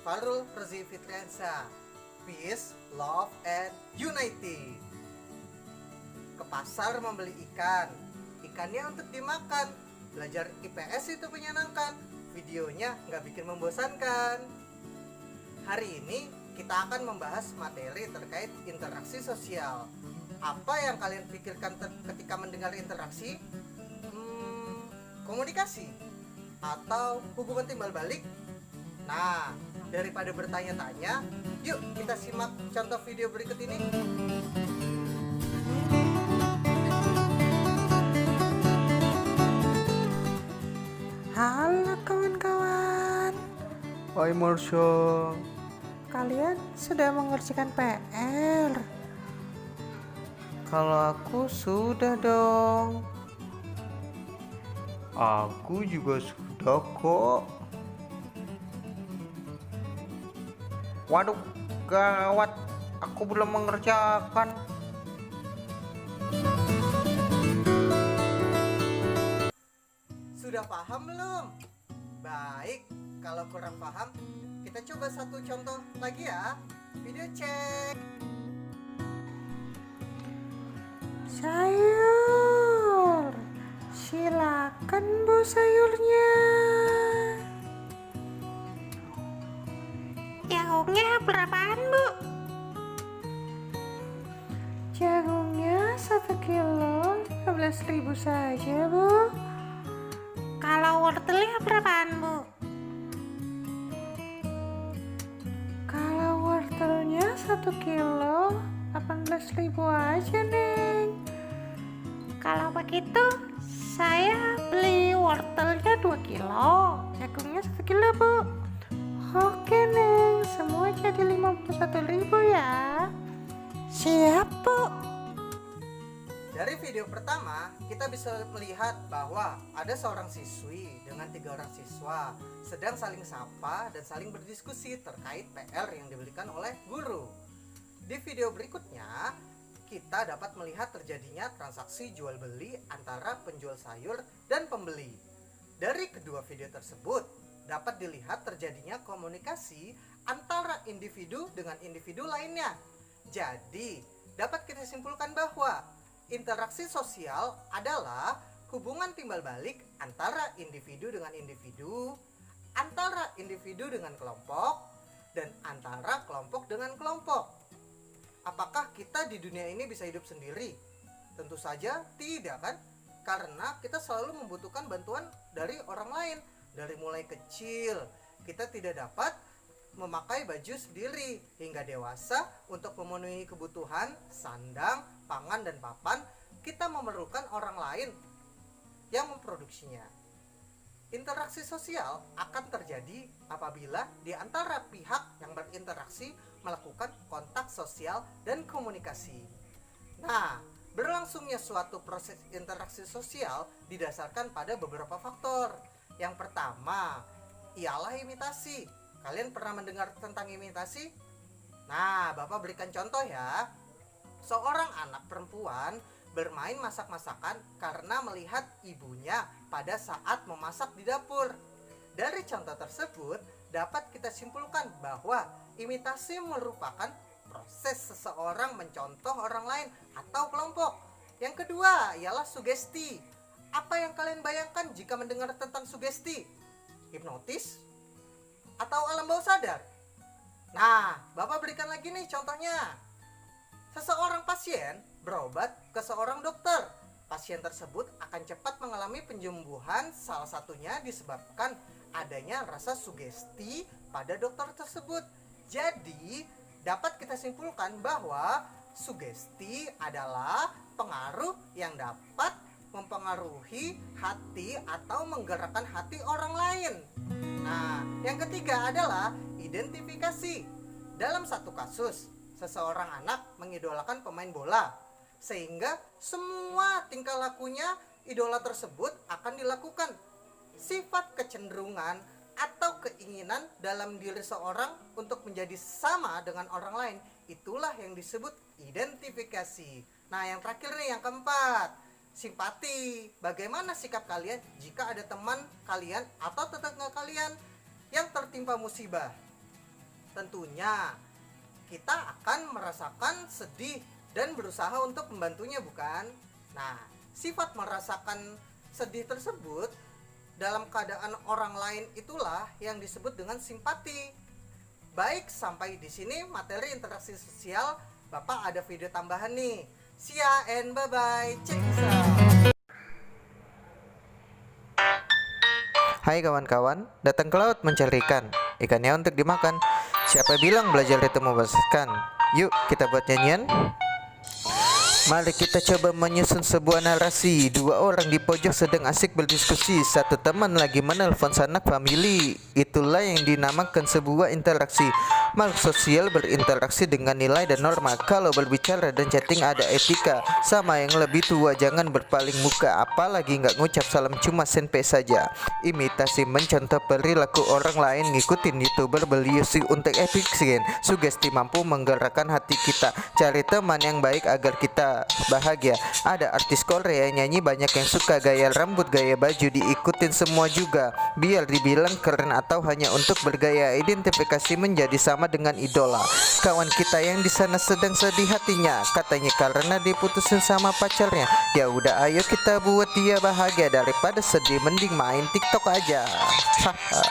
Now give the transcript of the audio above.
Farul Rzi Fitriansyah. Peace, love, and unity. Ke pasar membeli ikan. Ikannya untuk dimakan. Belajar IPS itu menyenangkan. Videonya nggak bikin membosankan. Hari ini kita akan membahas materi terkait interaksi sosial. Apa yang kalian pikirkan ketika mendengar interaksi? Komunikasi atau hubungan timbal balik? Nah, daripada bertanya-tanya, yuk kita simak contoh video berikut ini. Halo kawan-kawan, Hai Marsha. kalian sudah mengerjakan PR? Kalau aku sudah dong. Aku juga sudah kok. Waduh, gawat. Aku belum mengerjakan. Sudah paham belum? Baik, kalau kurang paham, kita coba satu contoh lagi ya. Video cek. Sayur, silakan bu sayurnya. Jagungnya berapaan bu? Jagungnya 1 kilo 15.000 saja bu. Kalau wortelnya berapaan bu? Kalau wortelnya 1 kilo 18.000 aja neng. Kalau begitu saya beli wortelnya 2 kilo, jagungnya 1 kilo bu. Oke neng, semua jadi 51.000 ya. Siap bu. Dari video pertama, kita bisa melihat bahwa ada seorang siswi dengan 3 orang siswa sedang saling sapa dan saling berdiskusi terkait PR yang diberikan oleh guru. Di video berikutnya, kita dapat melihat terjadinya transaksi jual beli antara penjual sayur dan pembeli. Dari kedua video tersebut, dapat dilihat terjadinya komunikasi antara individu dengan individu lainnya. Jadi, dapat kita simpulkan bahwa interaksi sosial adalah hubungan timbal balik antara individu dengan individu, antara individu dengan kelompok, dan antara kelompok dengan kelompok. Apakah kita di dunia ini bisa hidup sendiri? Tentu saja tidak kan? Karena kita selalu membutuhkan bantuan dari orang lain. Dari mulai kecil, kita tidak dapat memakai baju sendiri hingga dewasa untuk memenuhi kebutuhan sandang, pangan, dan papan, kita memerlukan orang lain yang memproduksinya. Interaksi sosial akan terjadi apabila di antara pihak yang berinteraksi melakukan kontak sosial dan komunikasi. Nah, berlangsungnya suatu proses interaksi sosial didasarkan pada beberapa faktor. Yang pertama, ialah imitasi. Kalian pernah mendengar tentang imitasi? Nah, Bapak berikan contoh ya. Seorang anak perempuan bermain masak-masakan karena melihat ibunya pada saat memasak di dapur. Dari contoh tersebut, dapat kita simpulkan bahwa imitasi merupakan proses seseorang mencontoh orang lain atau kelompok. Yang kedua ialah sugesti. Apa yang kalian bayangkan jika mendengar tentang sugesti? Hipnotis? Atau alam bawah sadar? Nah, Bapak berikan lagi nih contohnya. Seseorang pasien berobat ke seorang dokter. Pasien tersebut akan cepat mengalami penyembuhan, salah satunya disebabkan adanya rasa sugesti pada dokter tersebut. Jadi, dapat kita simpulkan bahwa sugesti adalah pengaruh yang dapat mempengaruhi hati atau menggerakkan hati orang lain. Nah, yang ketiga adalah identifikasi. Dalam satu kasus, seseorang anak mengidolakan pemain bola, sehingga semua tingkah lakunya idola tersebut akan dilakukan. Sifat kecenderungan atau keinginan dalam diri seorang untuk menjadi sama dengan orang lain, itulah yang disebut identifikasi. Nah, yang terakhir nih, yang keempat, simpati. Bagaimana sikap kalian jika ada teman kalian atau tetangga kalian yang tertimpa musibah? tentunya kita akan merasakan sedih dan berusaha untuk membantunya, bukan? Nah, sifat merasakan sedih tersebut dalam keadaan orang lain itulah yang disebut dengan simpati. Baik, sampai di sini materi interaksi sosial. Bapak ada video tambahan nih. See ya and bye bye. Check this out. Hai kawan-kawan, datang ke laut mencari ikan. Ikannya untuk dimakan. Siapa bilang belajar itu membosankan? Yuk kita buat nyanyian. Mari kita coba menyusun sebuah narasi. Dua orang di pojok sedang asik berdiskusi. Satu teman lagi menelpon sanak famili. Itulah yang dinamakan sebuah interaksi. Makhluk sosial berinteraksi dengan nilai dan norma. Kalau berbicara dan chatting ada etika. Sama yang lebih tua jangan berpaling muka. Apalagi nggak ngucap salam, cuma senpe saja. Imitasi mencontoh perilaku orang lain. Ngikutin youtuber beliusi untuk epic scene. Sugesti mampu menggerakkan hati kita. Cari teman yang baik agar kita bahagia. Ada artis Korea nyanyi banyak yang suka gaya rambut, gaya baju diikutin semua juga. Biar dibilang keren atau hanya untuk bergaya, identifikasi menjadi sama dengan idola. Kawan kita yang di sana sedang sedih hatinya, katanya karena diputusin sama pacarnya. Ya udah ayo kita buat dia bahagia, daripada sedih mending main TikTok aja. Haha.